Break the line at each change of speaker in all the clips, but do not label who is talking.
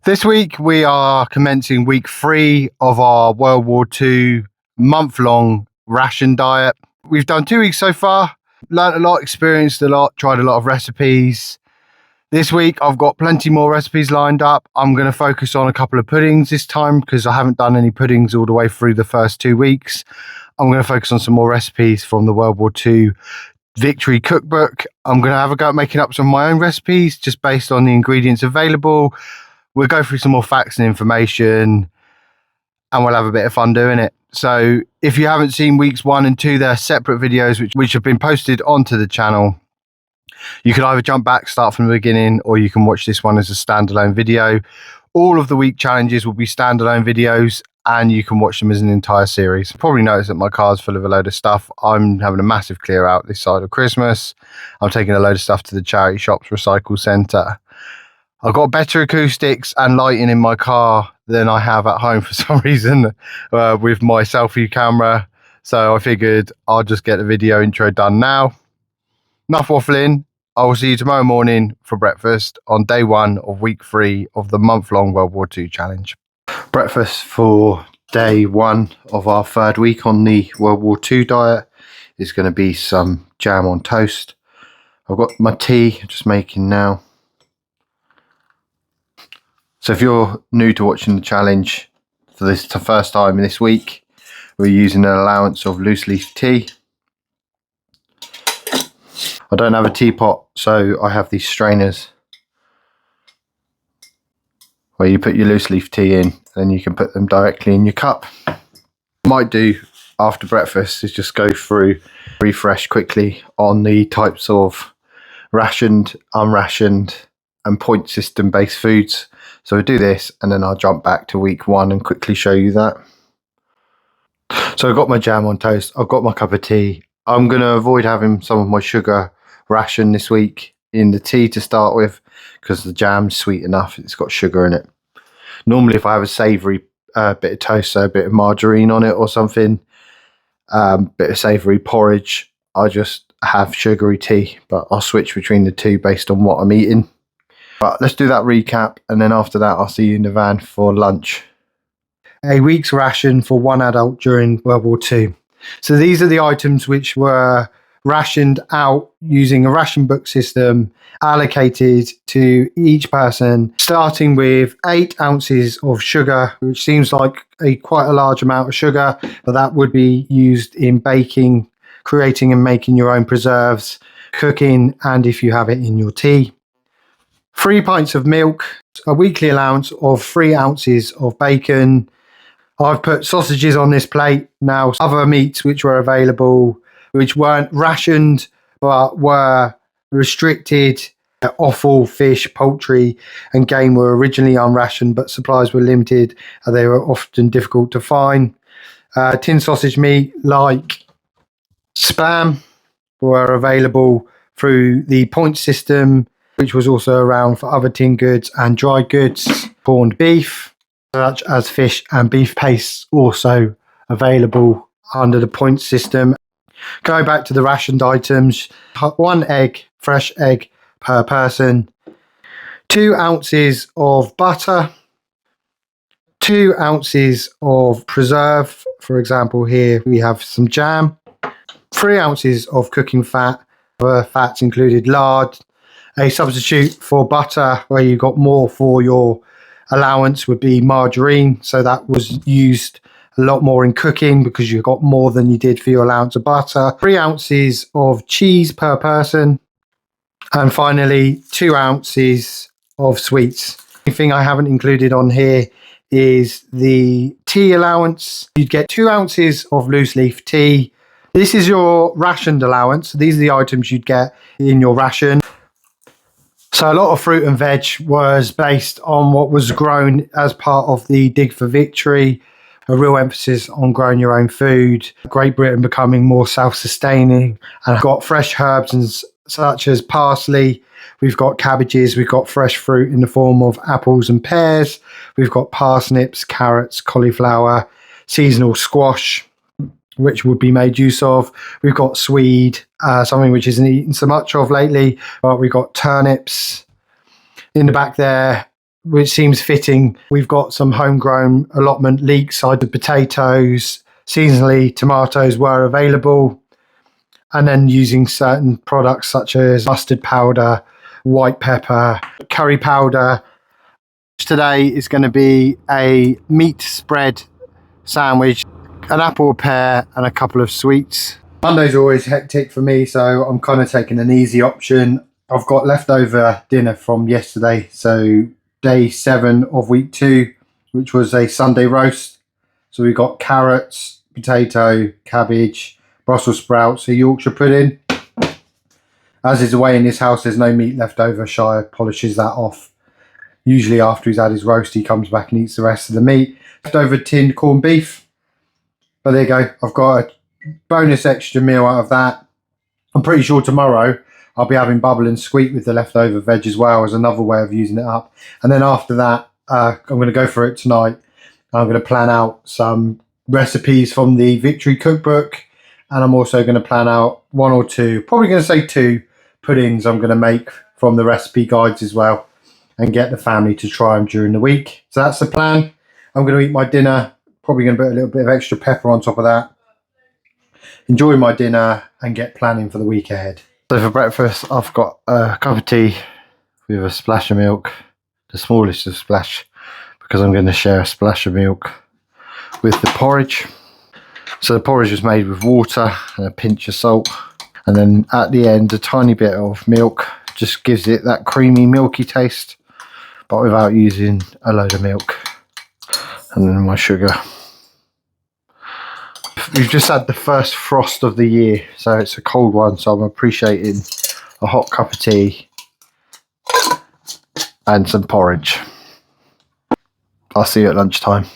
This week we are commencing week 3 of our World War II month-long ration diet. We've done 2 weeks so far, learned a lot, experienced a lot, tried a lot of recipes. This week I've got plenty more recipes lined up. I'm going to focus on a couple of puddings this time because I haven't done any puddings all the way through the first 2 weeks. I'm going to focus on some more recipes from the World War II Victory cookbook. I'm going to have a go at making up some of my own recipes just based on the ingredients available. We'll go through some more facts and information and we'll have a bit of fun doing it. So if you haven't seen weeks 1 and 2, they're separate videos which have been posted onto the channel. You can either jump back, start from the beginning, or you can watch this one as a standalone video. All of the week challenges will be standalone videos and you can watch them as an entire series. Probably noticed that my car's full of a load of stuff. I'm having a massive clear out this side of Christmas. I'm taking a load of stuff to the charity shops recycle centre. I've got better acoustics and lighting in my car than I have at home for some reason with my selfie camera. So I figured I'll just get the video intro done now. Enough waffling. I will see you tomorrow morning for breakfast on day 1 of week 3 of the month-long World War II challenge. Breakfast for day 1 of our 3rd week on the World War II diet is going to be some jam on toast. I've got my tea I'm just making now. So if you're new to watching the challenge for this first time this week, we're using an allowance of loose leaf tea. I don't have a teapot, so I have these strainers where you put your loose leaf tea in, then you can put them directly in your cup. What I might do after breakfast is just go through, refresh quickly on the types of rationed, unrationed and point system based foods. So we'll do this and then I'll jump back to week 1 and quickly show you that. So I've got my jam on toast, I've got my cup of tea. I'm going to avoid having some of my sugar ration this week in the tea to start with because the jam's sweet enough, it's got sugar in it. Normally if I have a savoury bit of toast, so a bit of margarine on it or something, bit of savoury porridge, I just have sugary tea, but I'll switch between the two based on what I'm eating. But let's do that recap and then after that I'll see you in the van for lunch. A week's ration for 1 adult during World War II. So these are the items which were rationed out using a ration book system allocated to each person, starting with 8 ounces of sugar, which seems like quite a large amount of sugar, but that would be used in baking, creating and making your own preserves, cooking, and if you have it in your tea. 3 pints of milk, a weekly allowance of 3 ounces of bacon. I've put sausages on this plate. Now, other meats which were available, which weren't rationed, but were restricted. Offal, fish, poultry, and game were originally unrationed, but supplies were limited and they were often difficult to find. Tin sausage meat like spam were available through the point system, which was also around for other tin goods and dried goods. Corned beef, such as fish and beef pastes, also available under the point system. Go back to the rationed items. 1 egg, fresh egg per person. 2 ounces of butter. 2 ounces of preserve. For example, here we have some jam. 3 ounces of cooking fat. Other fats included lard. A substitute for butter where you got more for your allowance would be margarine, so that was used a lot more in cooking because you got more than you did for your allowance of butter. 3 ounces of cheese per person, and finally 2 ounces of sweets. The thing I haven't included on here is the tea allowance. You'd get 2 ounces of loose leaf tea. This is your rationed allowance. These are the items you'd get in your ration. So a lot of fruit and veg was based on what was grown as part of the Dig for Victory, a real emphasis on growing your own food, Great Britain becoming more self-sustaining, and got fresh herbs such as parsley, we've got cabbages, we've got fresh fruit in the form of apples and pears, we've got parsnips, carrots, cauliflower, seasonal squash, which would be made use of. We've got swede, something which isn't eaten so much of lately, but we've got turnips. In the back there, which seems fitting. We've got some homegrown allotment leeks, side of potatoes, seasonally tomatoes were available, and then using certain products such as mustard powder, white pepper, curry powder. Today is going to be a meat spread sandwich, an apple, a pear, and a couple of sweets. Monday's always hectic for me, so I'm kind of taking an easy option. I've got leftover dinner from yesterday, so day 7 of week 2, which was a Sunday roast. So we've got carrots, potato, cabbage, Brussels sprouts, a Yorkshire pudding. As is the way in this house, there's no meat left over. Shire polishes that off. Usually after he's had his roast, he comes back and eats the rest of the meat. Leftover tinned corned beef. But there you go. I've got a bonus extra meal out of that. I'm pretty sure tomorrow I'll be having bubble and squeak with the leftover veg as well, as another way of using it up. And then after that, I'm going to go for it tonight. I'm going to plan out some recipes from the Victory cookbook. And I'm also going to plan out 1 or 2, probably going to say 2 puddings I'm going to make from the recipe guides as well, and get the family to try them during the week. So that's the plan. I'm going to eat my dinner, probably going to put a little bit of extra pepper on top of that. Enjoy my dinner and get planning for the week ahead. So for breakfast, I've got a cup of tea with a splash of milk, the smallest of splash, because I'm going to share a splash of milk with the porridge. So the porridge is made with water and a pinch of salt, and then at the end a tiny bit of milk, just gives it that creamy milky taste, but without using a load of milk. And then my sugar. We've just had the first frost of the year, so it's a cold one, so I'm appreciating a hot cup of tea and some porridge. I'll see you at lunchtime.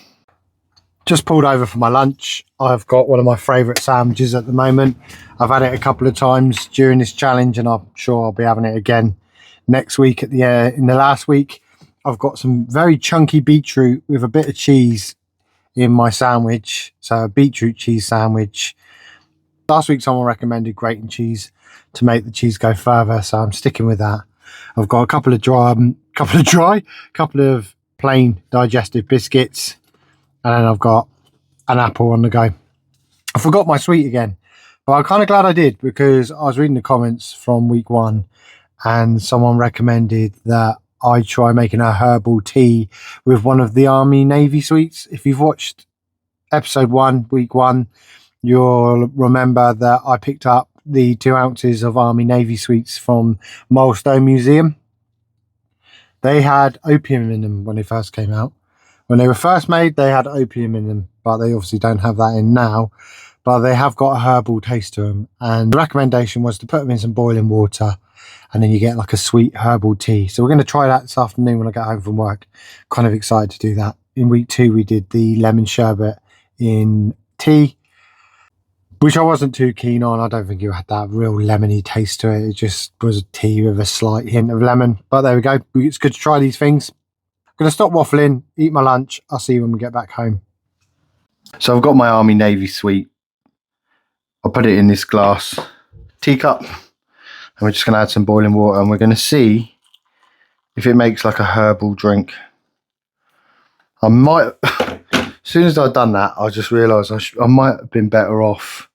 Just pulled over for my lunch. I've got one of my favourite sandwiches at the moment. I've had it a couple of times during this challenge, and I'm sure I'll be having it again next week. In the last week, I've got some very chunky beetroot with a bit of cheese in my sandwich. So a beetroot cheese sandwich. Last week someone recommended grating cheese to make the cheese go further, so I'm sticking with that. I've got a couple of plain digestive biscuits. And then I've got an apple on the go. I forgot my sweet again, but I'm kind of glad I did, because I was reading the comments from week 1 and someone recommended that I try making a herbal tea with one of the Army Navy sweets. If you've watched episode 1, week 1, you'll remember that I picked up the 2 ounces of Army Navy sweets from Milestone Museum. They had opium in them when they first came out. When they were first made, they had opium in them, but they obviously don't have that in now. But they have got a herbal taste to them. And the recommendation was to put them in some boiling water, and then you get like a sweet herbal tea. So we're going to try that this afternoon when I get home from work. Kind of excited to do that. In week 2, we did the lemon sherbet in tea, which I wasn't too keen on. I don't think it had that real lemony taste to it. It just was a tea with a slight hint of lemon. But there we go. It's good to try these things. I'm going to stop waffling, eat my lunch. I'll see you when we get back home. So I've got my Army Navy sweet. I'll put it in this glass teacup, and we're just going to add some boiling water, and we're going to see if it makes like a herbal drink. I might, as soon as I'd done that, I just realised I might have been better off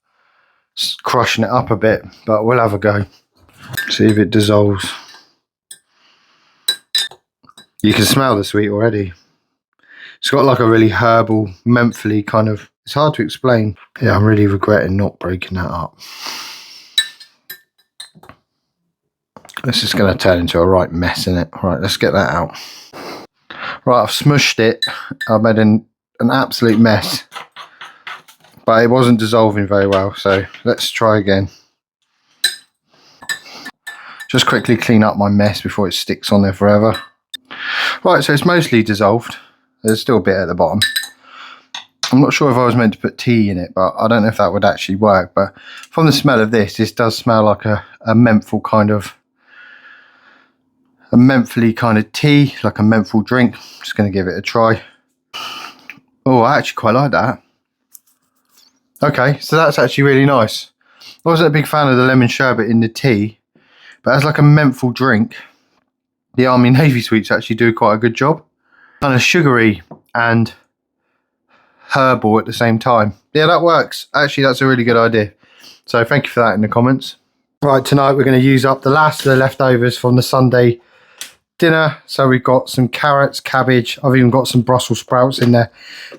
crushing it up a bit, but we'll have a go. See if it dissolves. You can smell the sweet already. It's got like a really herbal, mentally kind of, it's hard to explain. Yeah, I'm really regretting not breaking that up. This is going to turn into a right mess, isn't it? Right, let's get that out. Right, I've smushed it. I've made an absolute mess. But it wasn't dissolving very well, so let's try again. Just quickly clean up my mess before it sticks on there forever. Right, so it's mostly dissolved. There's still a bit at the bottom. I'm not sure if I was meant to put tea in it, but I don't know if that would actually work. But from the smell of this does smell like a menthol kind of, a mentholy kind of tea, like a menthol drink. Just going to give it a try. Oh, I actually quite like that. Okay, so that's actually really nice. I wasn't a big fan of the lemon sherbet in the tea, but as like a menthol drink, the Army Navy sweets actually do quite a good job. Kind of sugary and herbal at the same time. Yeah, that works. Actually, that's a really good idea. So thank you for that in the comments. Right, tonight we're going to use up the last of the leftovers from the Sunday dinner. So we've got some carrots, cabbage. I've even got some Brussels sprouts in there.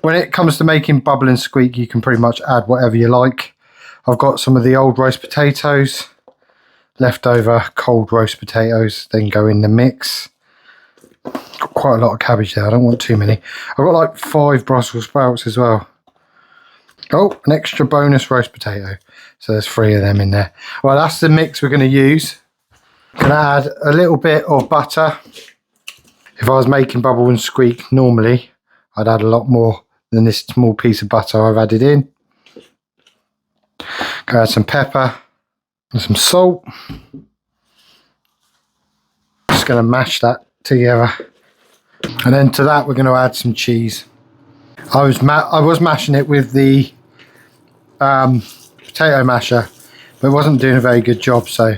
When it comes to making bubble and squeak, you can pretty much add whatever you like. I've got some of the old roast potatoes, leftover cold roast potatoes, then go in the mix. Got quite a lot of cabbage there. I don't want too many. I've got like 5 Brussels sprouts as well. Oh, an extra bonus roast potato. So there's 3 of them in there. Well, that's the mix we're going to use. Going to add a little bit of butter. If I was making bubble and squeak normally, I'd add a lot more than this small piece of butter I've added in. Go add some pepper and some salt. Just going to mash that together. And then to that we're going to add some cheese. I was mashing it with the potato masher, but it wasn't doing a very good job, so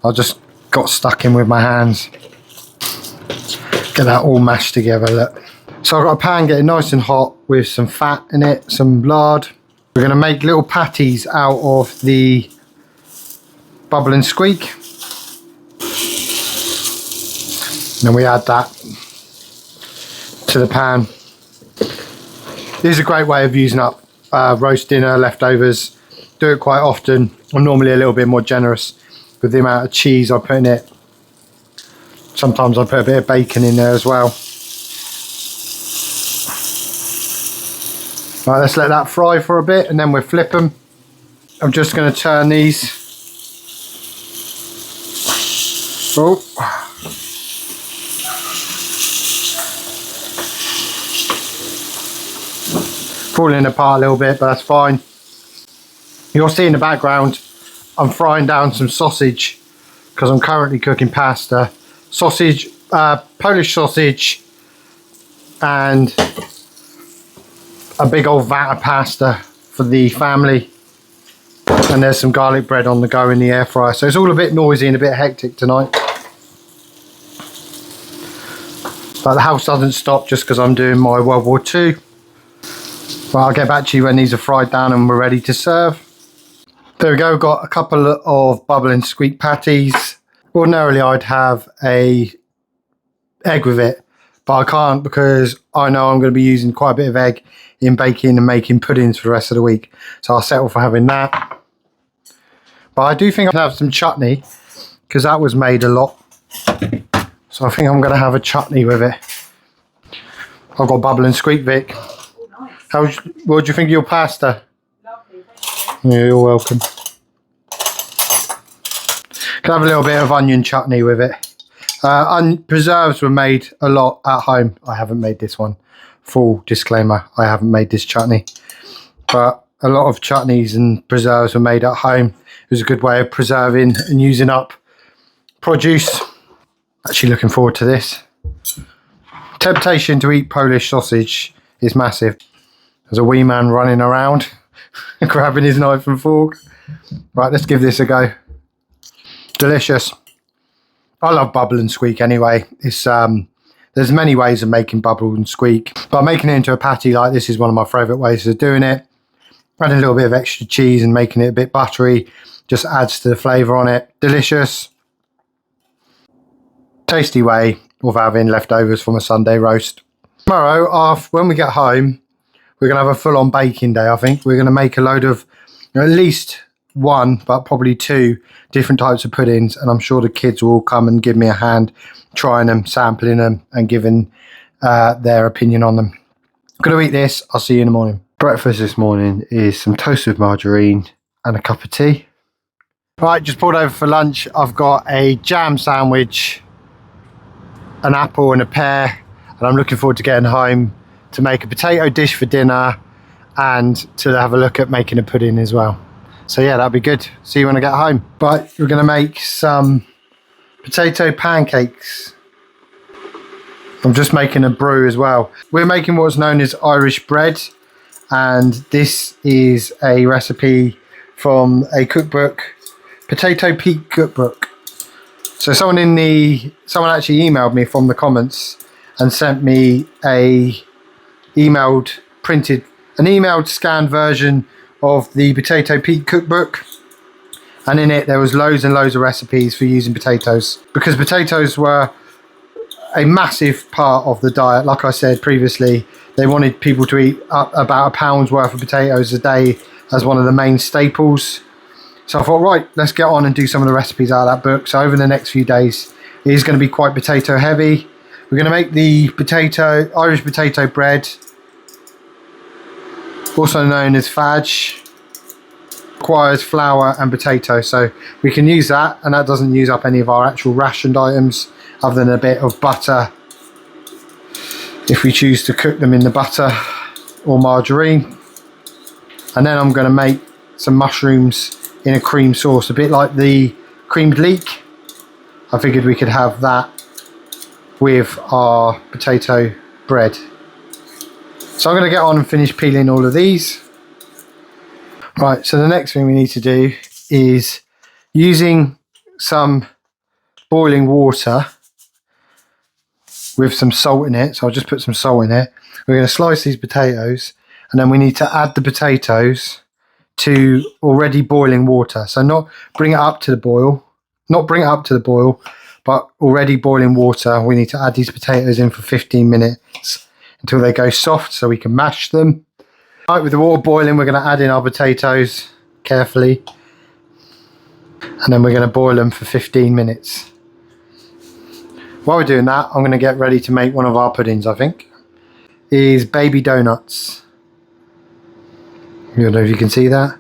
I just got stuck in with my hands. Get that all mashed together, look. So I've got a pan getting nice and hot with some fat in it, some lard. We're going to make little patties out of the bubble and squeak. And then we add that to the pan. This is a great way of using up roast dinner leftovers. Do it quite often. I'm normally a little bit more generous with the amount of cheese I put in it. Sometimes I put a bit of bacon in there as well. Right, let's let that fry for a bit and then we'll flip them. I'm just going to turn these. Oh. Falling apart a little bit, but that's fine. You'll see in the background I'm frying down some sausage because I'm currently cooking pasta. Sausage, Polish sausage, and a big old vat of pasta for the family. And there's some garlic bread on the go in the air fryer. So it's all a bit noisy and a bit hectic tonight. But the house doesn't stop just because I'm doing my World War II. Right, I'll get back to you when these are fried down and we're ready to serve. There we go, got a couple of bubble and squeak patties. Ordinarily I'd have a egg with it, but I can't because I know I'm going to be using quite a bit of egg in baking and making puddings for the rest of the week. So I'll settle for having that. But I do think I can have some chutney because that was made a lot. So I think I'm going to have a chutney with it. I've got bubble and squeak, Vic. What do you think of your pasta?
Lovely, thank you.
Yeah, you're welcome. Can have a little bit of onion chutney with it. Preserves were made a lot at home. I haven't made this one. Full disclaimer, I haven't made this chutney. But a lot of chutneys and preserves were made at home. It was a good way of preserving and using up produce. Actually looking forward to this. Temptation to eat Polish sausage is massive. There's a wee man running around, grabbing his knife and fork. Right, let's give this a go. Delicious. I love bubble and squeak anyway. It's there's many ways of making bubble and squeak, but making it into a patty like this is one of my favourite ways of doing it. Adding a little bit of extra cheese and making it a bit buttery just adds to the flavour on it. Delicious. Tasty way of having leftovers from a Sunday roast. Tomorrow, when we get home, we're going to have a full-on baking day, I think. We're going to make a load of, at least 1, but probably 2 different types of puddings. And I'm sure the kids will all come and give me a hand trying them, sampling them and giving their opinion on them. I'm going to eat this. I'll see you in the morning. Breakfast this morning is some toast with margarine and a cup of tea. Right, just pulled over for lunch. I've got a jam sandwich, an apple and a pear. And I'm looking forward to getting home to make a potato dish for dinner and to have a look at making a pudding as well. So yeah, that'll be good. See you when I get home. But we're going to make some potato pancakes. I'm just making a brew as well. We're making what's known as Irish bread, and this is a recipe from a cookbook, Potato Peak cookbook. So someone actually emailed me from the comments and sent me an emailed scanned version of the Potato Pete cookbook, and in it there was loads and loads of recipes for using potatoes, because potatoes were a massive part of the diet. Like I said previously, they wanted people to eat up about a pound's worth of potatoes a day as one of the main staples. So I thought, right, let's get on and do some of the recipes out of that book. So over the next few days, it is going to be quite potato heavy. We're going to make the Irish potato bread, also known as fudge. Requires flour and potato, so we can use that, and that doesn't use up any of our actual rationed items other than a bit of butter if we choose to cook them in the butter or margarine. And then I'm going to make some mushrooms in a cream sauce, a bit like the creamed leek. I figured we could have that with our potato bread. So I'm going to get on and finish peeling all of these. Right, so the next thing we need to do is, using some boiling water with some salt in it, so I'll just put some salt in it. We're going to slice these potatoes, and then we need to add the potatoes to already boiling water. So not bring it up to the boil, but already boiling water. We need to add these potatoes in for 15 minutes until they go soft so we can mash them. Right, with the water boiling, we're going to add in our potatoes carefully, and then we're going to boil them for 15 minutes. While we're doing that, I'm going to get ready to make one of our puddings, I think. Is baby doughnuts. I don't know if you can see that.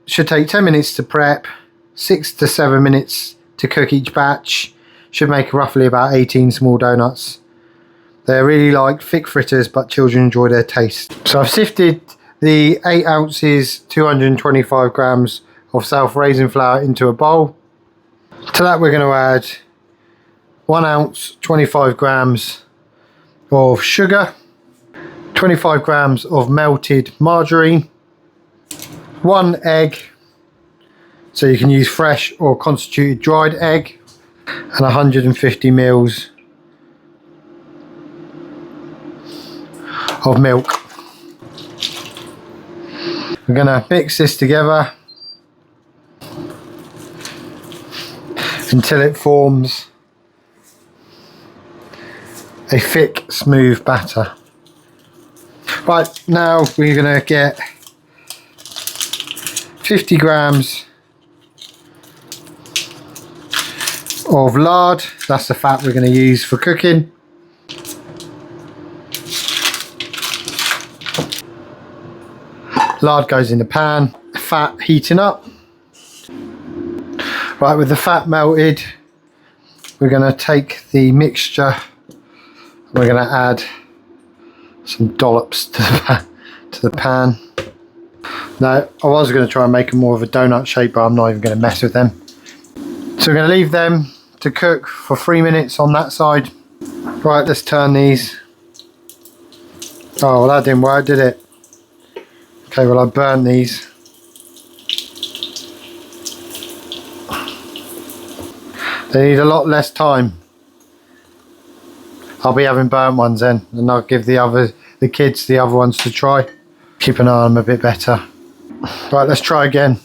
Should take 10 minutes to prep, 6 to 7 minutes to cook each batch. Should make roughly about 18 small doughnuts. They're really like thick fritters, but children enjoy their taste. So I've sifted the 8 ounces, 225 grams of self-raising flour into a bowl. To that we're going to add 1 ounce, 25 grams of sugar, 25 grams of melted margarine, 1 egg, so you can use fresh or constituted dried egg, and 150 ml of milk. We're going to mix this together until it forms a thick, smooth batter. Right, now we're going to get 50 grams of lard. That's the fat we're going to use for cooking. Lard goes in the pan, fat heating up. Right, with the fat melted, we're going to take the mixture, we're going to add some dollops to the pan. Now, I was going to try and make them more of a donut shape, but I'm not even going to mess with them. So we're going to leave them to cook for 3 minutes on that side. Right, let's turn these. Oh, well, that didn't work, did it? Okay, well, I burnt these. They need a lot less time. I'll be having burnt ones then, and I'll give the kids the other ones to try. Keep an eye on them a bit better. Right, let's try again.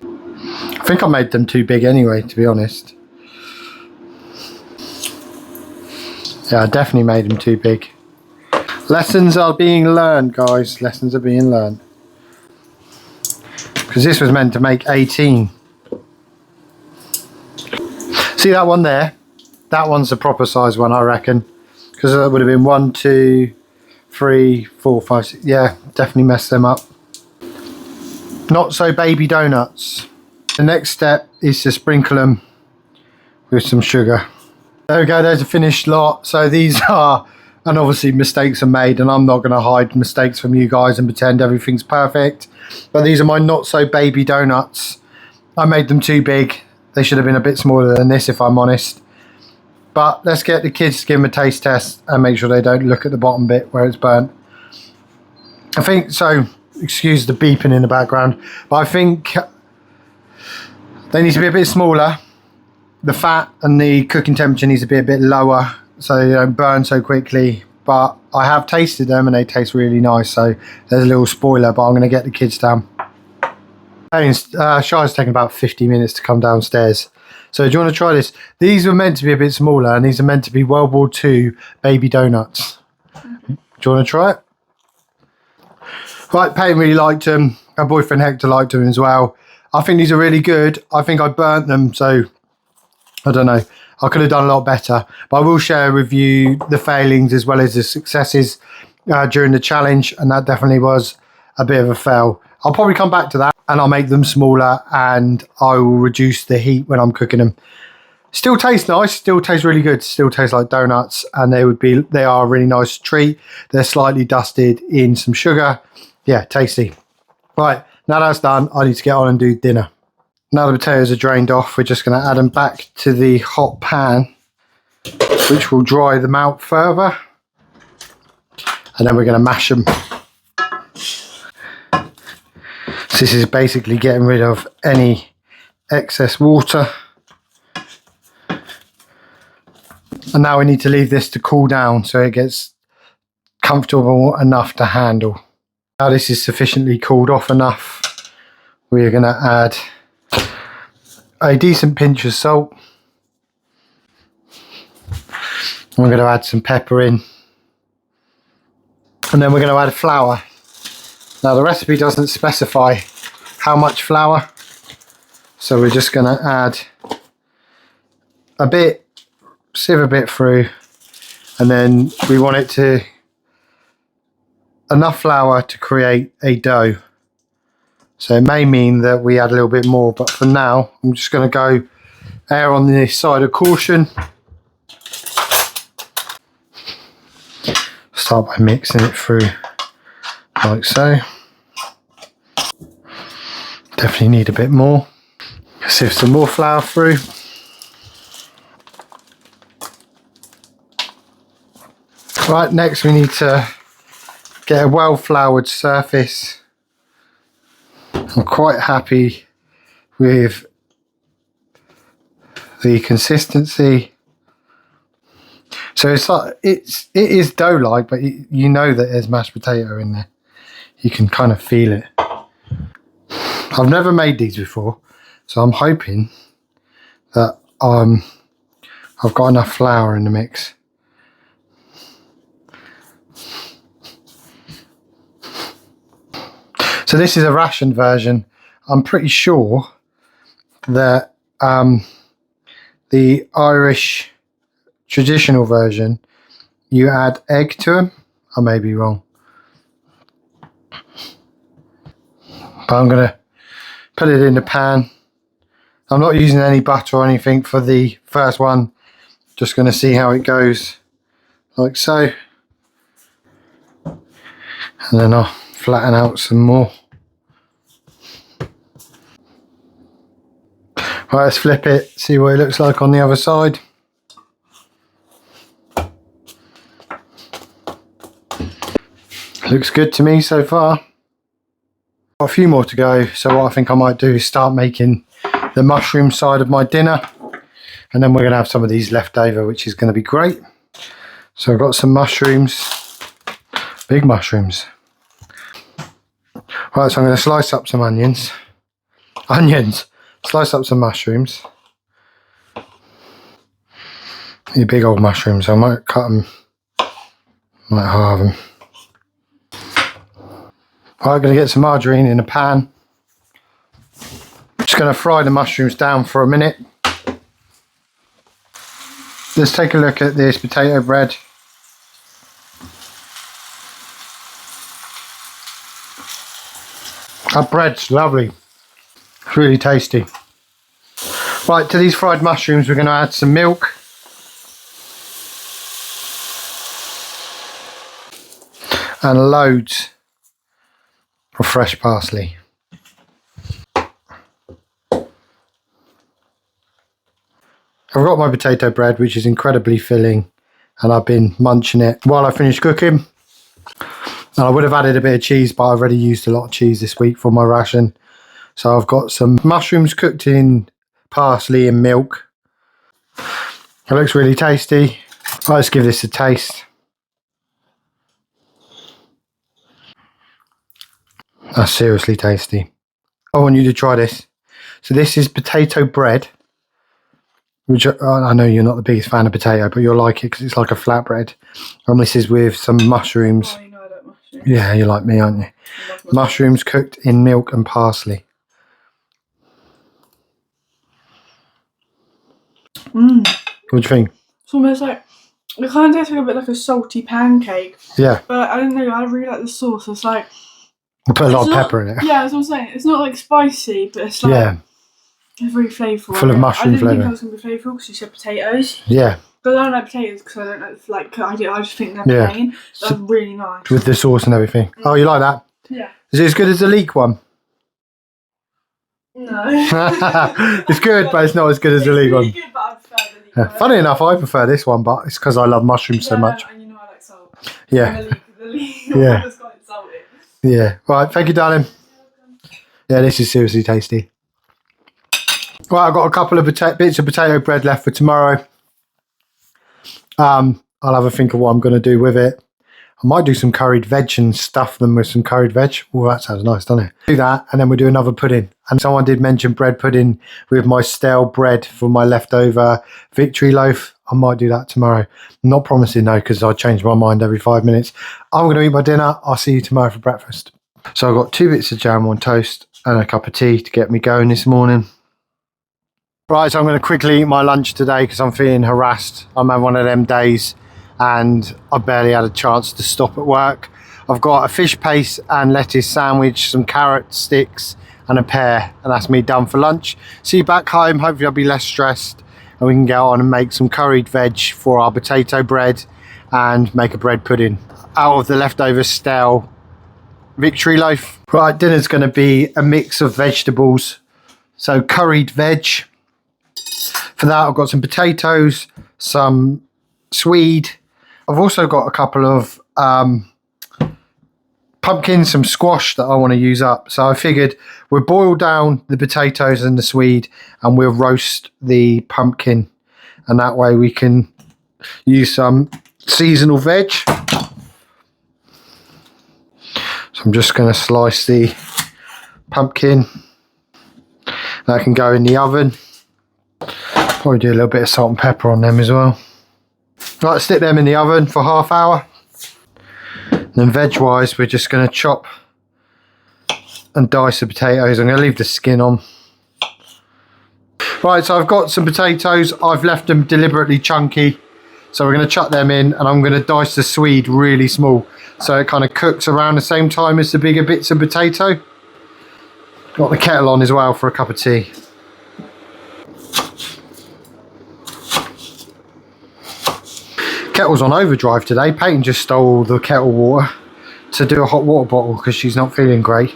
I think I made them too big anyway, to be honest. Yeah, I definitely made them too big. Lessons are being learned, guys. Lessons are being learned. Because this was meant to make 18. See that one there? That one's the proper size one, I reckon. Because that would have been 1, 2, 3, 4, 5, 6. Yeah, definitely messed them up. Not so baby doughnuts. The next step is to sprinkle them with some sugar. There we go, there's a finished lot. So these are, and obviously mistakes are made, and I'm not going to hide mistakes from you guys and pretend everything's perfect. But these are my not so baby doughnuts. I made them too big. They should have been a bit smaller than this, if I'm honest. But let's get the kids to give them a taste test and make sure they don't look at the bottom bit where it's burnt. I think so. Excuse the beeping in the background, but I think They need to be a bit smaller. The fat and the cooking temperature needs to be a bit lower so they don't burn so quickly. But I have tasted them and they taste really nice. So there's a little spoiler, but I'm going to get the kids down. Shai's taken about 50 minutes to come downstairs. So do you want to try this? These were meant to be a bit smaller and these are meant to be World War II baby doughnuts. Do you want to try it? Right, Peyton really liked them. Her boyfriend Hector liked them as well. I think these are really good. I think I burnt them, so I don't know. I could have done a lot better. But I will share with you the failings as well as the successes during the challenge. And that definitely was a bit of a fail. I'll probably come back to that and I'll make them smaller and I will reduce the heat when I'm cooking them. Still taste nice, still taste really good, still taste like donuts, and they are a really nice treat. They're slightly dusted in some sugar. Yeah, tasty. Right, now that's done, I need to get on and do dinner. Now the potatoes are drained off, we're just going to add them back to the hot pan, which will dry them out further. And then we're going to mash them. So this is basically getting rid of any excess water. And now we need to leave this to cool down so it gets comfortable enough to handle. Now this is sufficiently cooled off enough, we're going to add a decent pinch of salt. We're going to add some pepper in. And then we're going to add flour. Now the recipe doesn't specify how much flour, so we're just going to add a bit, sieve a bit through, and then we want it to enough flour to create a dough. So it may mean that we add a little bit more, but for now I'm just going to go err on the side of caution. Start by mixing it through like so. Definitely need a bit more. Sieve some more flour through. Right, next we need to get a well floured surface. I'm quite happy with the consistency. So it's like it is dough like, but you know that there's mashed potato in there. You can kind of feel it. I've never made these before, so I'm hoping that I've got enough flour in the mix. So this is a ration version. I'm pretty sure that the Irish traditional version, you add egg to them. I may be wrong. But I'm going to put it in the pan. I'm not using any butter or anything for the first one. Just going to see how it goes. Like so. And then I'll flatten out some more. Right, let's flip it, see what it looks like on the other side. Looks good to me so far. Got a few more to go, so what I think I might do is start making the mushroom side of my dinner. And then we're going to have some of these left over, which is going to be great. So I've got some mushrooms, big mushrooms. Right, so I'm going to slice up some onions. Slice up some mushrooms. These big old mushrooms, I might cut them, might halve them. Right, I'm going to get some margarine in a pan. Just going to fry the mushrooms down for a minute. Let's take a look at this potato bread. That bread's lovely. It's really tasty. Right, to these fried mushrooms we're going to add some milk. And loads of fresh parsley. I've got my potato bread, which is incredibly filling, and I've been munching it while I finish cooking. And I would have added a bit of cheese, but I've already used a lot of cheese this week for my ration. So I've got some mushrooms cooked in parsley and milk. It looks really tasty. Let's give this a taste. That's seriously tasty. I want you to try this. So this is potato bread, which I know you're not the biggest fan of potato, but you'll like it because it's like a flatbread. And this is with some mushrooms.
Oh, you know I like mushrooms.
Yeah, you're like me, aren't you? Mushrooms cooked in milk and parsley.
Mmm.
What do you think?
It's almost like, it kind of tastes like a bit like a salty pancake.
Yeah.
But I don't know, I really like the sauce. It's like...
I put a lot of pepper in it.
Yeah, that's what I'm saying. It's not like spicy, but it's like...
Yeah.
It's very flavourful.
Full of mushroom flavour.
I didn't think I was going to be flavourful because you said potatoes.
Yeah.
But I don't like potatoes because I don't like I just think they're plain. That's really nice.
With the sauce and everything. Oh, you like that?
Yeah.
Is it as good as the leek one?
No.
It's good, but it's not as good as the leek one.
It's really good, but I prefer the leek one.
Funny enough, I prefer this one, but it's because I love mushrooms so much.
And you know I like salt.
Yeah.
And the leek
Yeah.
one was quite salty.
Yeah. Right, thank you, darling. Yeah, this is seriously tasty. Right, I've got a couple of bits of potato bread left for tomorrow. I'll have a think of what I'm going to do with it. I might do some curried veg and stuff them with some curried veg. Oh, that sounds nice, doesn't it? Do that, and then we'll do another pudding. And someone did mention bread pudding with my stale bread from my leftover victory loaf. I might do that tomorrow. I'm not promising though, because I change my mind every 5 minutes. I'm going to eat my dinner. I'll see you tomorrow for breakfast. So I've got 2 bits of jam on toast and a cup of tea to get me going this morning. Right, so I'm going to quickly eat my lunch today because I'm feeling harassed. I'm having one of them days and I barely had a chance to stop at work. I've got a fish paste and lettuce sandwich, some carrot sticks and a pear, and that's me done for lunch. See you back home. Hopefully I'll be less stressed and we can go on and make some curried veg for our potato bread and make a bread pudding out of the leftover stale victory loaf. Right, dinner's going to be a mix of vegetables. So curried veg. For that, I've got some potatoes, some swede. I've also got a couple of pumpkins, some squash that I want to use up. So I figured we'll boil down the potatoes and the swede and we'll roast the pumpkin. And that way we can use some seasonal veg. So I'm just going to slice the pumpkin. That can go in the oven. Probably do a little bit of salt and pepper on them as well. Right, stick them in the oven for half hour. And then veg wise, we're just going to chop and dice the potatoes. I'm going to leave the skin on. Right, so I've got some potatoes. I've left them deliberately chunky. So we're going to chuck them in and I'm going to dice the swede really small. So it kind of cooks around the same time as the bigger bits of potato. Got the kettle on as well for a cup of tea. Kettle's on overdrive today. Peyton just stole the kettle water to do a hot water bottle because she's not feeling great.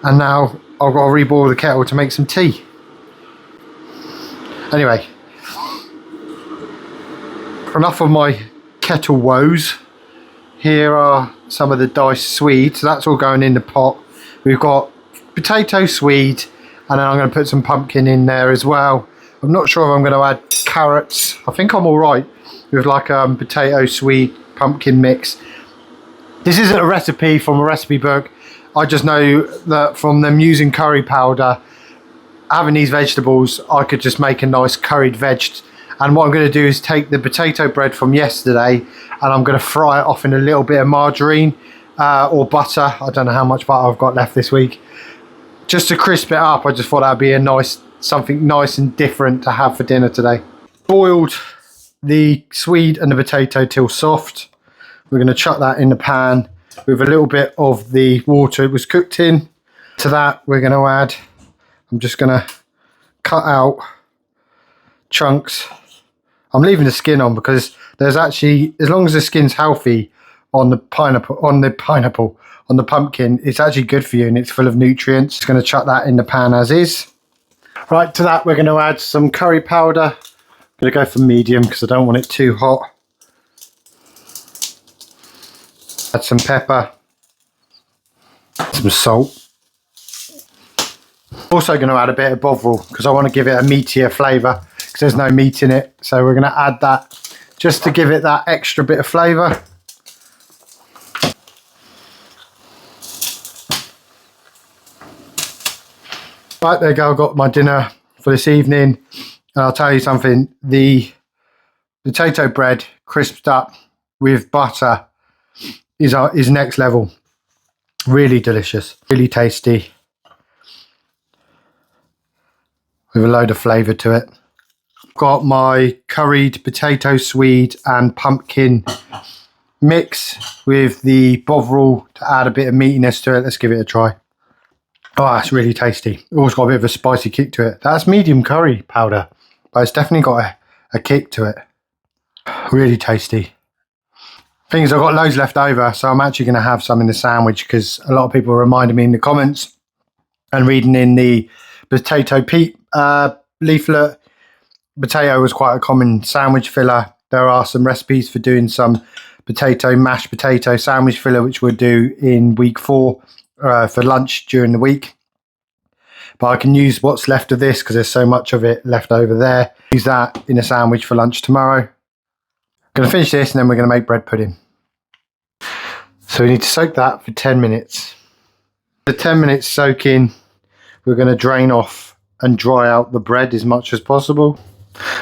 And now I've got to reboil the kettle to make some tea. Anyway, enough of my kettle woes. Here are some of the diced swede. So that's all going in the pot. We've got potato swede and then I'm going to put some pumpkin in there as well. I'm not sure if I'm going to add carrots. I think I'm all right with like potato swede pumpkin mix. This isn't a recipe from a recipe book. I just know that from them using curry powder, having these vegetables, I could just make a nice curried veg. And what I'm going to do is take the potato bread from yesterday and I'm going to fry it off in a little bit of margarine or butter. I don't know how much butter I've got left this week. Just to crisp it up, I just thought that'd be a nice, something nice and different to have for dinner today. Boiled the swede and the potato till soft. We're going to chuck that in the pan with a little bit of the water it was cooked in. To that we're going to add, I'm just going to cut out chunks. I'm leaving the skin on because there's actually, as long as the skin's healthy on the pumpkin, it's actually good for you and it's full of nutrients. Just going to chuck that in the pan as is. Right, to that we're going to add some curry powder. I'm going to go for medium because I don't want it too hot. Add some pepper, some salt. Also going to add a bit of bovril because I want to give it a meatier flavour because there's no meat in it. So we're going to add that just to give it that extra bit of flavour. Right, there you go. I've got my dinner for this evening. And I'll tell you something. The potato bread crisped up with butter is next level. Really delicious. Really tasty. With a load of flavour to it. Got my curried potato, swede and pumpkin mix with the bovril to add a bit of meatiness to it. Let's give it a try. Oh, that's really tasty. Always got a bit of a spicy kick to it. That's medium curry powder, but it's definitely got a kick to it. Really tasty. Thing is, I've got loads left over, so I'm actually going to have some in the sandwich because a lot of people reminded me in the comments and reading in the potato Pete leaflet. Potato was quite a common sandwich filler. There are some recipes for doing some mashed potato sandwich filler, which we'll do in week 4 for lunch during the week. But I can use what's left of this because there's so much of it left over there. Use that in a sandwich for lunch tomorrow. I'm going to finish this and then we're going to make bread pudding. So we need to soak that for 10 minutes. The 10 minutes soaking, we're going to drain off and dry out the bread as much as possible.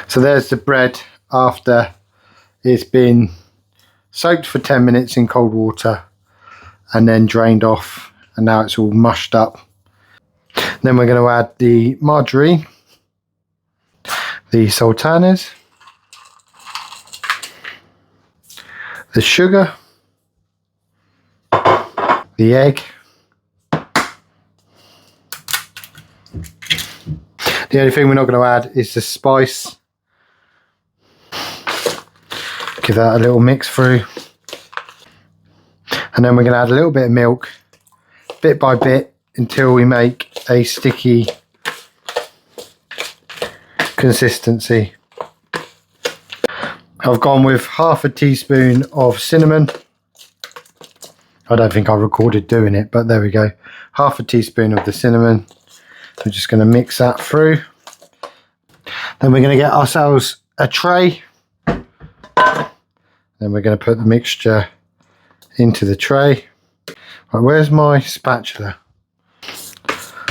So there's the bread after it's been soaked for 10 minutes in cold water and then drained off, and now it's all mushed up. Then we're going to add the margarine, the sultanas, the sugar, the egg. The only thing we're not going to add is the spice. Give that a little mix through. And then we're going to add a little bit of milk, bit by bit, until we make a sticky consistency. I've gone with half a teaspoon of cinnamon. I don't think I recorded doing it, but there we go. Half a teaspoon of the cinnamon. We're just going to mix that through. Then we're going to get ourselves a tray. Then we're going to put the mixture into the tray. Right, where's my spatula?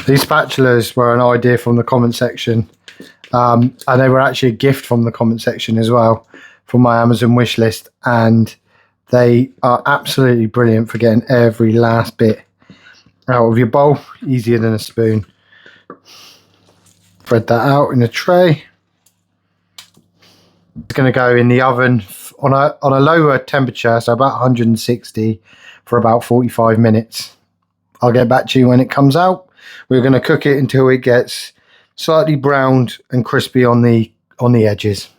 These spatulas were an idea from the comment section. And they were actually a gift from the comment section as well, from my Amazon wish list. And they are absolutely brilliant for getting every last bit out of your bowl, easier than a spoon. Spread that out in a tray. It's going to go in the oven on a lower temperature, so about 160 for about 45 minutes. I'll get back to you when it comes out. We're going to cook it until it gets slightly browned and crispy on the edges.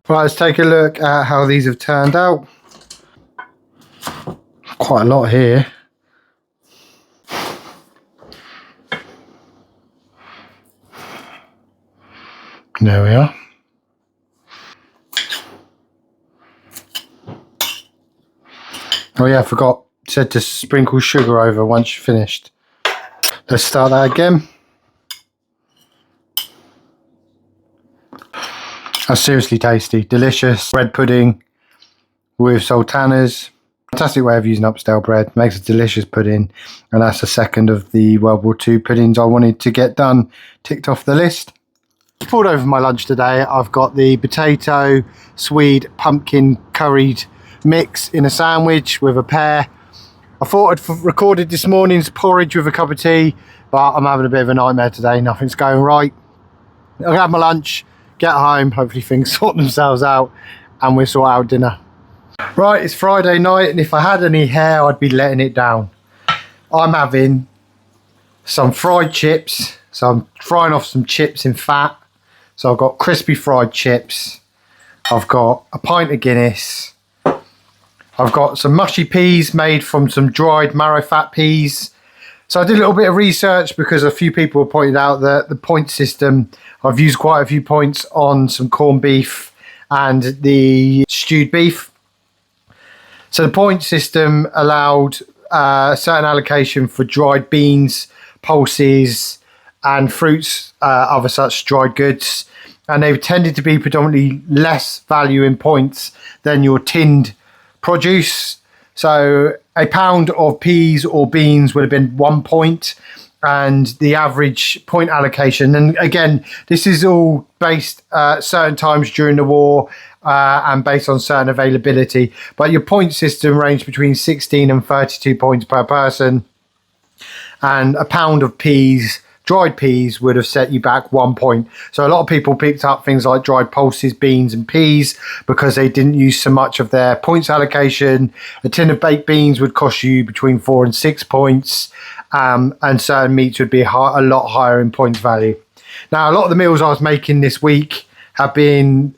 Right, let's take a look at how these have turned out. Quite a lot here. There we are. Oh yeah, I forgot. Said to sprinkle sugar over once you're finished. Let's start that again. That's seriously tasty. Delicious bread pudding with sultanas. Fantastic way of using up stale bread. Makes a delicious pudding. And that's the second of the World War II puddings I wanted to get done. Ticked off the list. Poured over my lunch today. I've got the potato, swede, pumpkin curried mix in a sandwich with a pear. I thought I'd recorded this morning's porridge with a cup of tea, but I'm having a bit of a nightmare today. Nothing's going right. I'll have my lunch, get home, hopefully things sort themselves out, and we'll sort out dinner. Right, it's Friday night, and if I had any hair, I'd be letting it down. I'm having some fried chips, so I'm frying off some chips in fat. So I've got crispy fried chips. I've got a pint of Guinness. I've got some mushy peas made from some dried marrow fat peas. So I did a little bit of research because a few people pointed out that the point system, I've used quite a few points on some corned beef and the stewed beef. So the point system allowed a certain allocation for dried beans, pulses, and fruits, other such dried goods. And they've tended to be predominantly less value in points than your tinned produce. So a pound of peas or beans would have been 1 point, and the average point allocation, and again, this is all based certain times during the war and based on certain availability, but your point system ranged between 16 and 32 points per person, and a pound of peas, dried peas, would have set you back 1 point. So a lot of people picked up things like dried pulses, beans and peas because they didn't use so much of their points allocation. A tin of baked beans would cost you between 4 and 6 points, and certain meats would be a lot higher in points value. Now, a lot of the meals I was making this week have been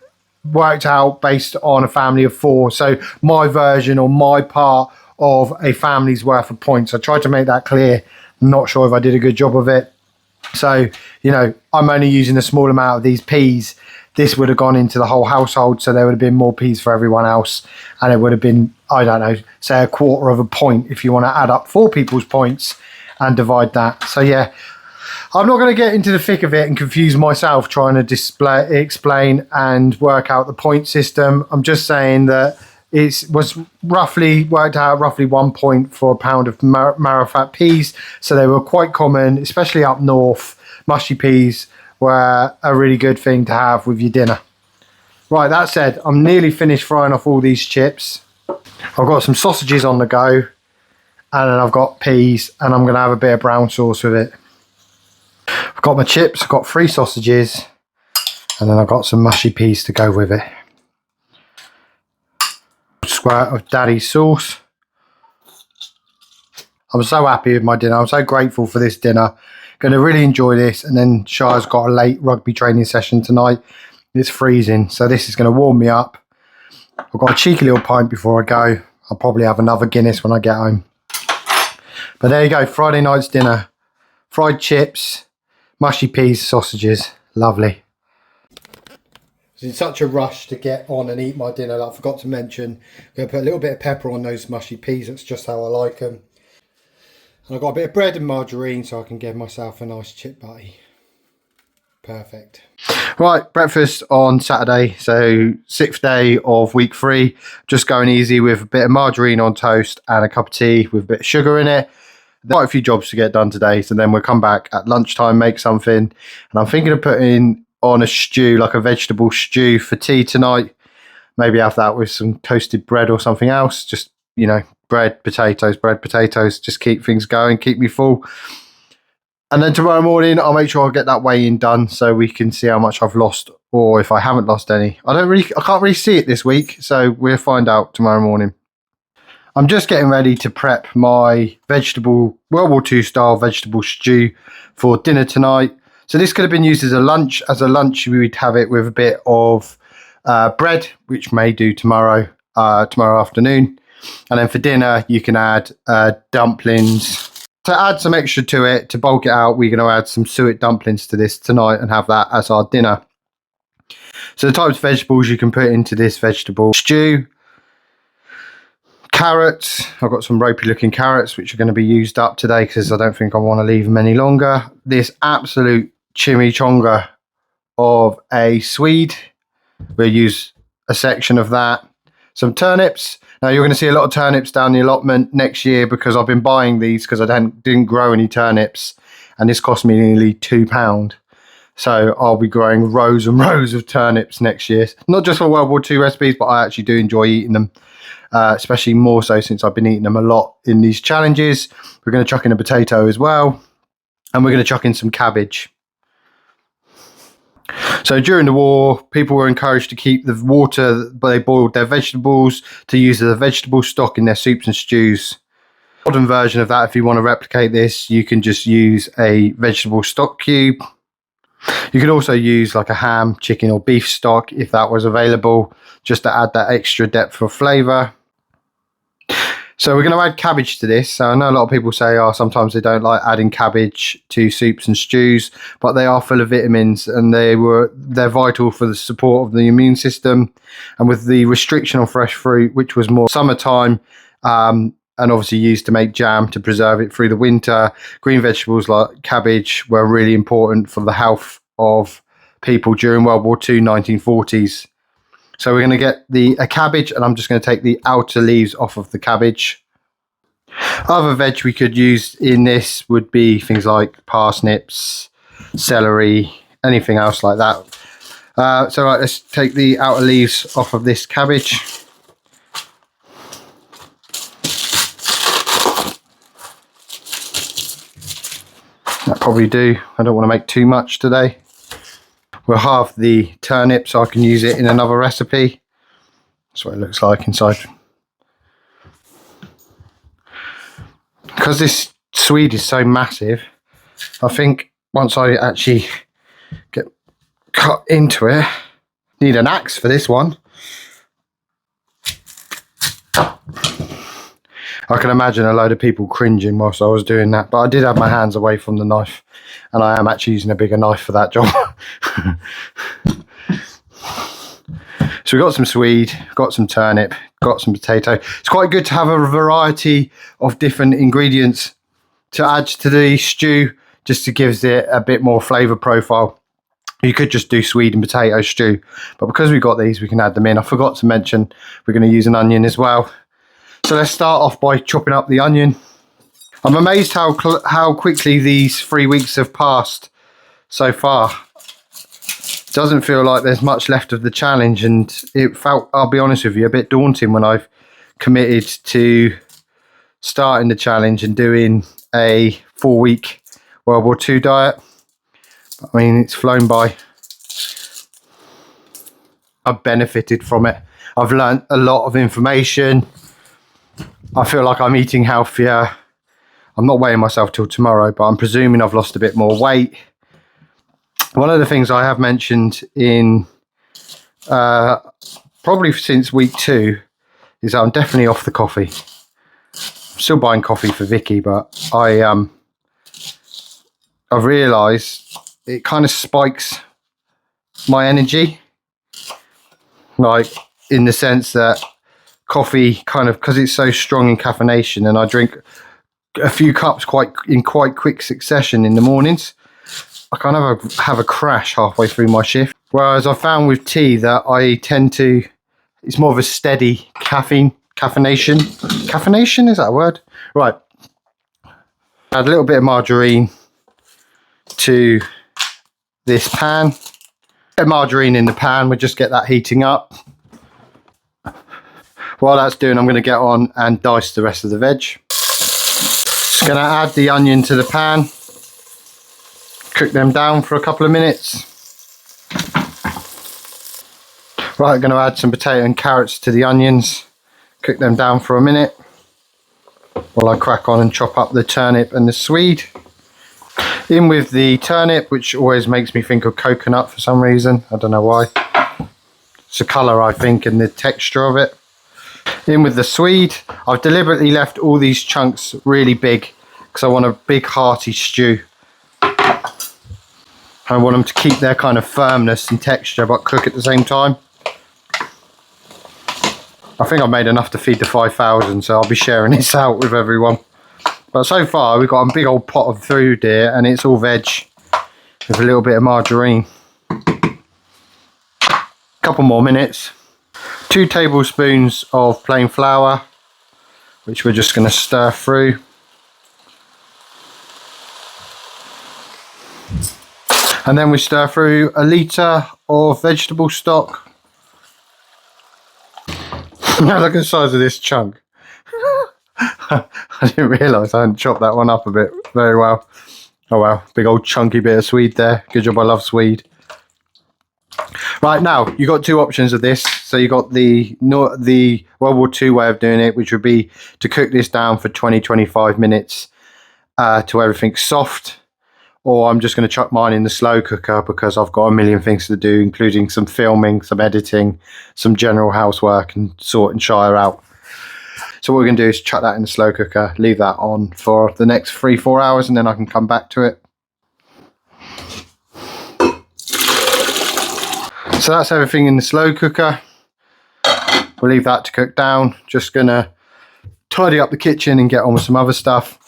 worked out based on a family of 4. So my version or my part of a family's worth of points. I tried to make that clear. I'm not sure if I did a good job of it. So, you know, I'm only using a small amount of these peas. This would have gone into the whole household, so there would have been more peas for everyone else. And it would have been, I don't know, say 1/4 of a point if you want to add up 4 people's points and divide that. So, yeah, I'm not going to get into the thick of it and confuse myself trying to explain and work out the point system. I'm just saying that it was worked out roughly 1 point for a pound of marrowfat peas. So they were quite common, especially up north. Mushy peas were a really good thing to have with your dinner. Right, that said, I'm nearly finished frying off all these chips. I've got some sausages on the go, and then I've got peas, and I'm going to have a bit of brown sauce with it. I've got my chips, I've got 3 sausages, and then I've got some mushy peas to go with it. Squirt of daddy's sauce. I'm so happy with my dinner. I'm so grateful for this dinner. Going to really enjoy this. And then Shire's got a late rugby training session tonight. It's freezing, so this is going to warm me up. I've got a cheeky little pint before I go. I'll probably have another Guinness when I get home. But there you go, Friday night's dinner. Fried chips, mushy peas, sausages. Lovely. In such a rush to get on and eat my dinner that I forgot to mention, I'm going to put a little bit of pepper on those mushy peas. That's just how I like them. And I've got a bit of bread and margarine so I can give myself a nice chip butty. Perfect. Right, breakfast on Saturday, so 6th day of week 3. Just going easy with a bit of margarine on toast and a cup of tea with a bit of sugar in it. There's quite a few jobs to get done today, so then we'll come back at lunchtime, make something. And I'm thinking of putting on a stew, like a vegetable stew for tea tonight. Maybe have that with some toasted bread or something else. Just, you know, bread, potatoes, just keep things going, keep me full. And then tomorrow morning, I'll make sure I get that weigh-in done so we can see how much I've lost or if I haven't lost any. I can't really see it this week, so we'll find out tomorrow morning. I'm just getting ready to prep my vegetable, World War II style vegetable stew for dinner tonight. So this could have been used as a lunch. As a lunch, we would have it with a bit of bread, which may do tomorrow afternoon. And then for dinner, you can add dumplings. To add some extra to it, to bulk it out, we're going to add some suet dumplings to this tonight and have that as our dinner. So the types of vegetables you can put into this vegetable stew. Carrots. I've got some ropey looking carrots which are going to be used up today because I don't think I want to leave them any longer. This absolute chimichanga of a Swede. We'll use a section of that. Some turnips. Now you're going to see a lot of turnips down the allotment next year because I've been buying these because I didn't grow any turnips, and this cost me nearly £2. So I'll be growing rows and rows of turnips next year. Not just for World War II recipes, but I actually do enjoy eating them, especially more so since I've been eating them a lot in these challenges. We're going to chuck in a potato as well, and we're going to chuck in some cabbage. So during the war, people were encouraged to keep the water they boiled their vegetables to use as a vegetable stock in their soups and stews. Modern version of that, if you want to replicate this, you can just use a vegetable stock cube. You could also use like a ham, chicken or beef stock if that was available, just to add that extra depth of flavour. So we're going to add cabbage to this. So I know a lot of people say, oh, sometimes they don't like adding cabbage to soups and stews, but they are full of vitamins and they're vital for the support of the immune system. And with the restriction on fresh fruit, which was more summertime, and obviously used to make jam to preserve it through the winter. Green vegetables like cabbage were really important for the health of people during World War II, 1940s. So we're going to get a cabbage, and I'm just going to take the outer leaves off of the cabbage. Other veg we could use in this would be things like parsnips, celery, anything else like that. So right, let's take the outer leaves off of this cabbage. That probably do. I don't want to make too much today. We'll halve the turnip so I can use it in another recipe. That's what it looks like inside. Because this swede is so massive, I think once I actually get cut into it, need an axe for this one. I can imagine a load of people cringing whilst I was doing that, but I did have my hands away from the knife, and I am actually using a bigger knife for that job. So we've got some swede, got some turnip, got some potato. It's quite good to have a variety of different ingredients to add to the stew, just to give it a bit more flavour profile. You could just do swede and potato stew, but because we've got these, we can add them in. I forgot to mention we're going to use an onion as well. So let's start off by chopping up the onion. I'm amazed how quickly these 3 weeks have passed so far. It doesn't feel like there's much left of the challenge, and it felt, I'll be honest with you, a bit daunting when I've committed to starting the challenge and doing a 4-week World War II diet. I mean, it's flown by. I've benefited from it. I've learned a lot of information. I feel like I'm eating healthier. I'm not weighing myself till tomorrow, but I'm presuming I've lost a bit more weight. One of the things I have mentioned in probably since week 2 is that I'm definitely off the coffee. I'm still buying coffee for Vicky, but I've realised it kind of spikes my energy, like in the sense that coffee kind of, because it's so strong in caffeination, and I drink a few cups in quite quick succession in the mornings, I kind of have a crash halfway through my shift. Whereas I found with tea that I tend to, it's more of a steady caffeination. Caffeination, is that a word? Right. Add a little bit of margarine to this pan. A bit of margarine in the pan, we'll just get that heating up. While that's doing, I'm going to get on and dice the rest of the veg. Just going to add the onion to the pan. Cook them down for a couple of minutes. Right, I'm going to add some potato and carrots to the onions. Cook them down for a minute while I crack on and chop up the turnip and the swede. In with the turnip, which always makes me think of coconut for some reason. I don't know why. It's the colour, I think, and the texture of it. In with the swede. I've deliberately left all these chunks really big because I want a big hearty stew. I want them to keep their kind of firmness and texture but cook at the same time. I think I've made enough to feed the 5,000, so I'll be sharing this out with everyone. But so far we've got a big old pot of food here, and it's all veg with a little bit of margarine. Couple more minutes. 2 tablespoons of plain flour, which we're just going to stir through. And then we stir through a litre of vegetable stock. Now look at the size of this chunk. I didn't realise I hadn't chopped that one up a bit very well. Oh well, big old chunky bit of swede there. Good job, I love swede. Right, now you've got 2 options of this. So you've got the World War II way of doing it, which would be to cook this down for 20-25 minutes to everything's soft. Or I'm just going to chuck mine in the slow cooker because I've got a million things to do, including some filming, some editing, some general housework, and sort and shire out. So what we're going to do is chuck that in the slow cooker, leave that on for the next 3-4 hours, and then I can come back to it. So that's everything in the slow cooker. We'll leave that to cook down. Just going to tidy up the kitchen and get on with some other stuff.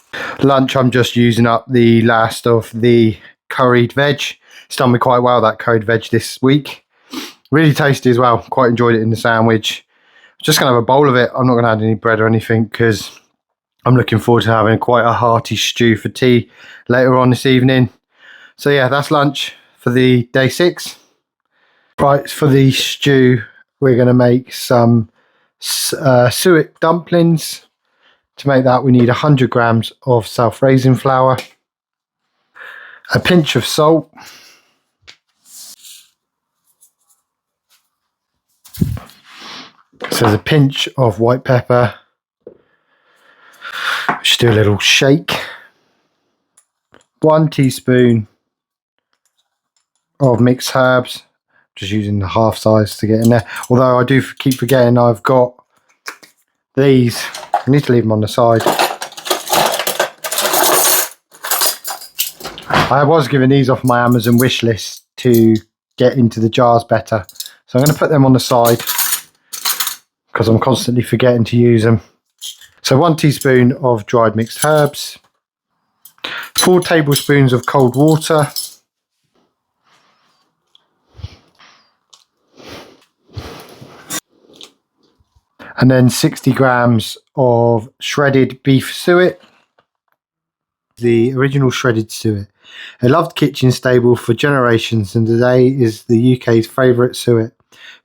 Lunch, I'm just using up the last of the curried veg. It's done me quite well, that curried veg this week. Really tasty as well. Quite enjoyed it in the sandwich. Just going to have a bowl of it. I'm not going to add any bread or anything because I'm looking forward to having quite a hearty stew for tea later on this evening. So yeah, that's lunch for the day 6. Right, for the stew, we're going to make some suet dumplings. To make that, we need 100 grams of self-raising flour, a pinch of salt, so there's a pinch of white pepper. Just do a little shake. 1 teaspoon of mixed herbs. Just using the half size to get in there. Although I do keep forgetting I've got these. I need to leave them on the side. I was given these off my Amazon wish list to get into the jars better. So I'm going to put them on the side because I'm constantly forgetting to use them. So 1 teaspoon of dried mixed herbs. 4 tablespoons of cold water. And then 60 grams of shredded beef suet. The original shredded suet. A loved kitchen staple for generations and today is the UK's favourite suet.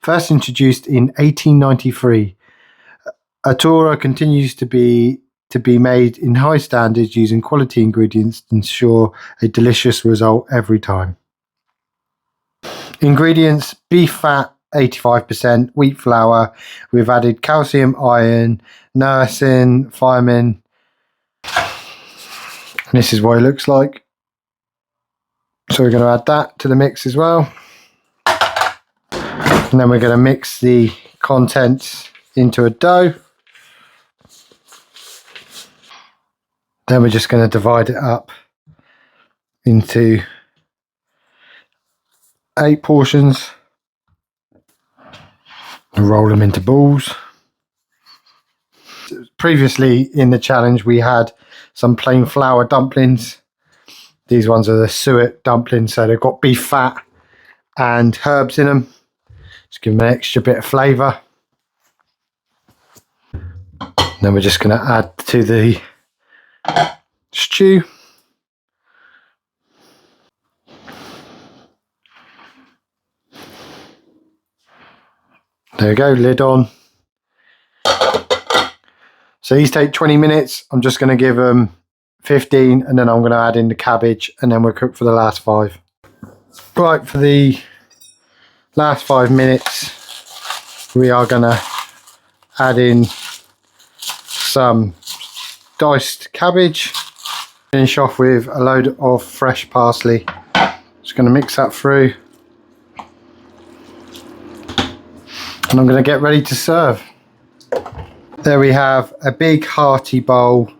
First introduced in 1893. Atura continues to be made in high standards using quality ingredients to ensure a delicious result every time. Ingredients: beef fat 85%, wheat flour. We've added calcium, iron, niacin, thiamine. And this is what it looks like. So we're going to add that to the mix as well. And then we're going to mix the contents into a dough. Then we're just going to divide it up into 8 portions and roll them into balls. Previously in the challenge we had some plain flour dumplings. These ones are the suet dumplings, so they've got beef fat and herbs in them. Just give them an extra bit of flavour. Then we're just going to add to the stew. There we go, lid on. So these take 20 minutes. I'm just going to give them 15 and then I'm going to add in the cabbage and then we'll cook for the last 5. Right, for the last 5 minutes we are going to add in some diced cabbage. Finish off with a load of fresh parsley. Just going to mix that through. And I'm going to get ready to serve. There we have a big hearty bowl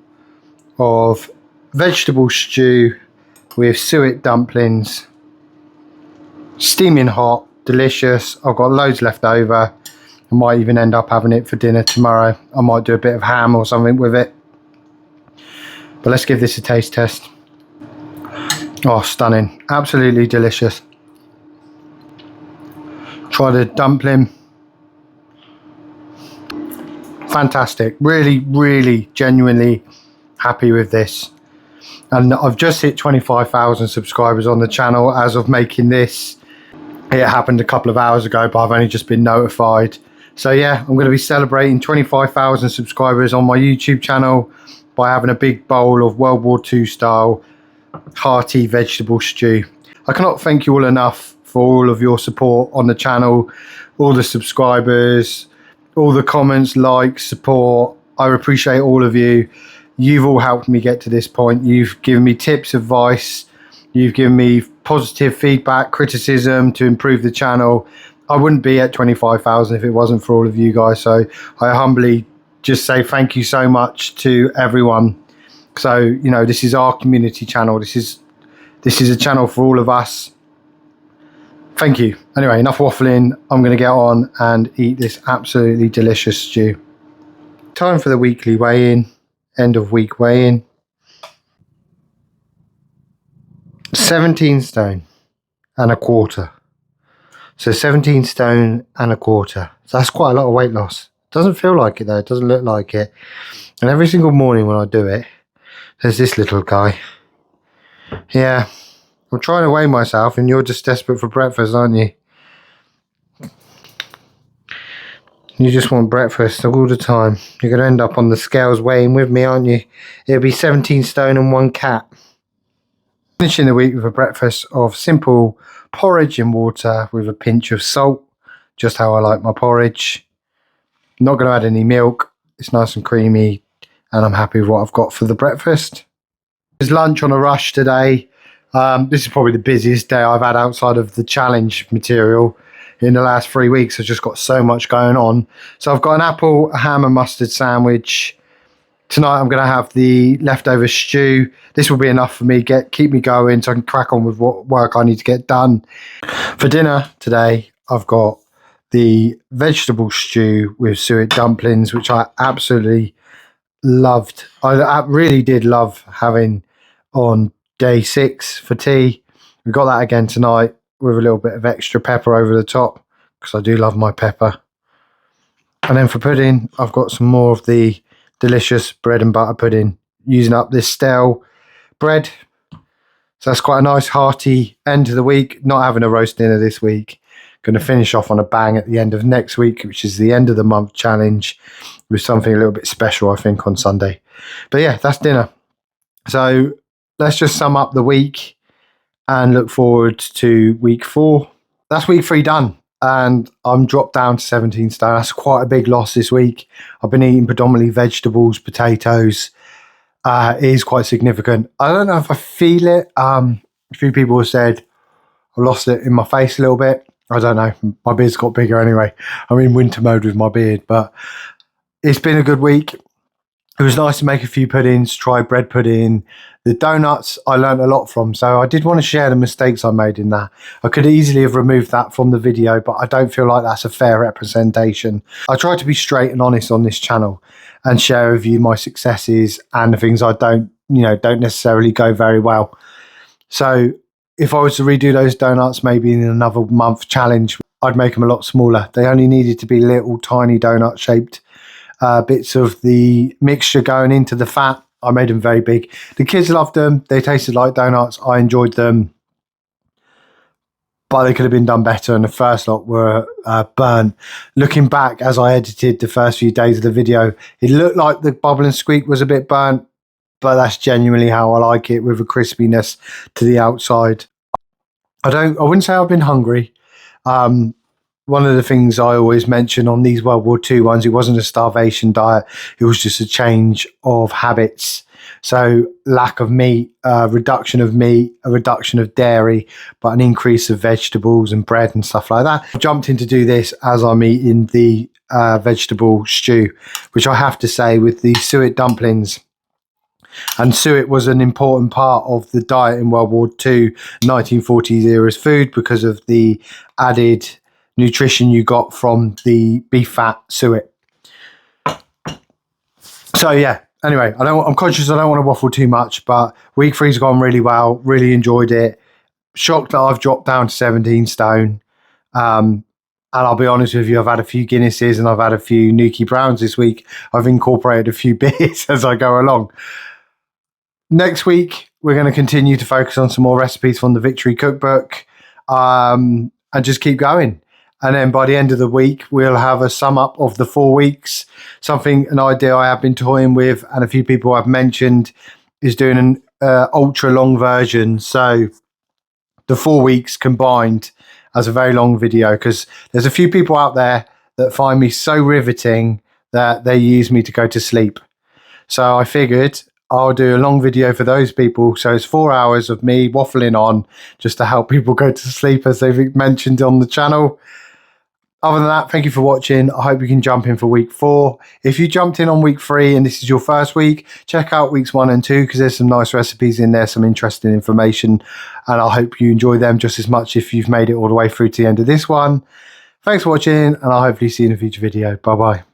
of vegetable stew with suet dumplings. Steaming hot, delicious. I've got loads left over. I might even end up having it for dinner tomorrow. I might do a bit of ham or something with it. But let's give this a taste test. Oh, stunning. Absolutely delicious. Try the dumpling. Fantastic. Really, really, genuinely happy with this. And I've just hit 25,000 subscribers on the channel as of making this. It happened a couple of hours ago, but I've only just been notified. So yeah, I'm going to be celebrating 25,000 subscribers on my YouTube channel by having a big bowl of World War II style hearty vegetable stew. I cannot thank you all enough for all of your support on the channel, all the subscribers, all the comments, likes, support. I appreciate all of you. You've all helped me get to this point. You've given me tips, advice. You've given me positive feedback, criticism to improve the channel. I wouldn't be at 25,000 if it wasn't for all of you guys. So I humbly just say thank you so much to everyone. So, you know, this is our community channel. This is a channel for all of us. Thank you. Anyway, enough waffling. I'm going to get on and eat this absolutely delicious stew. time for the weekly weigh-in, end of week weigh-in. 17 stone and a quarter. So 17 stone and a quarter. So that's quite a lot of weight loss. Doesn't feel like it though, it doesn't look like it. And every single morning when I do it, there's this little guy. Yeah, I'm trying to weigh myself and you're just desperate for breakfast, aren't you? You just want breakfast all the time. You're going to end up on the scales weighing with me, aren't you? It'll be 17 stone and 1 cat. Finishing the week with a breakfast of simple porridge and water with a pinch of salt. Just how I like my porridge. Not going to add any milk. It's nice and creamy and I'm happy with what I've got for the breakfast. There's lunch on a rush today. This is probably the busiest day I've had outside of the challenge material in the last 3 weeks. I've just got so much going on. So I've got an apple, a ham and mustard sandwich. Tonight I'm going to have the leftover stew. This will be enough for me, keep me going so I can crack on with what work I need to get done. For dinner today, I've got the vegetable stew with suet dumplings, which I absolutely loved. I really did love having on day 6 for tea. We've got that again tonight with a little bit of extra pepper over the top because I do love my pepper. And then for pudding, I've got some more of the delicious bread and butter pudding, using up this stale bread. So that's quite a nice hearty end to the week. Not having a roast dinner this week. Going to finish off on a bang at the end of next week, which is the end of the month challenge, with something a little bit special, I think, on Sunday. But yeah, that's dinner. So let's just sum up the week and look forward to week 4. That's week 3 done. And I'm dropped down to 17 stone. That's quite a big loss this week. I've been eating predominantly vegetables, potatoes. It is quite significant. I don't know if I feel it. A few people have said I lost it in my face a little bit. I don't know. My beard's got bigger anyway. I'm in winter mode with my beard. But it's been a good week. It was nice to make a few puddings, try bread pudding. The doughnuts I learned a lot from, so I did want to share the mistakes I made in that. I could easily have removed that from the video, but I don't feel like that's a fair representation. I try to be straight and honest on this channel and share with you my successes and the things I don't necessarily go very well. So if I was to redo those doughnuts maybe in another month challenge, I'd make them a lot smaller. They only needed to be little tiny donut shaped bits of the mixture going into the fat. I made them very big. The kids loved them. They tasted like donuts. I enjoyed them, but they could have been done better, and the first lot were burnt. Looking back as I edited the first few days of the video, it looked like the bubble and squeak was a bit burnt, but that's genuinely how I like it, with a crispiness to the outside. I wouldn't say I've been hungry. One of the things I always mention on these World War II ones, it wasn't a starvation diet. It was just a change of habits. So lack of meat, reduction of meat, a reduction of dairy, but an increase of vegetables and bread and stuff like that. I jumped in to do this as I'm eating the vegetable stew, which I have to say with the suet dumplings. And suet was an important part of the diet in World War II, 1940s era's food, because of the added nutrition you got from the beef fat suet. So yeah, anyway, I'm conscious I don't want to waffle too much, but week 3's gone really well. Really enjoyed it. Shocked that I've dropped down to 17 stone. And I'll be honest with you, I've had a few Guinnesses and I've had a few Nuki Browns this week. I've incorporated a few beers as I go along. Next week, we're going to continue to focus on some more recipes from the Victory Cookbook and just keep going. And then by the end of the week, we'll have a sum up of the 4 weeks. An idea I have been toying with, and a few people I've mentioned, is doing an ultra long version. So the 4 weeks combined as a very long video, because there's a few people out there that find me so riveting that they use me to go to sleep. So I figured I'll do a long video for those people. So it's 4 hours of me waffling on just to help people go to sleep, as they've mentioned on the channel. Other than that, thank you for watching. I hope you can jump in for week 4. If you jumped in on week 3 and this is your first week, check out weeks 1 and 2, because there's some nice recipes in there, some interesting information, and I hope you enjoy them just as much if you've made it all the way through to the end of this one. Thanks for watching, and I'll hopefully see you in a future video. Bye bye.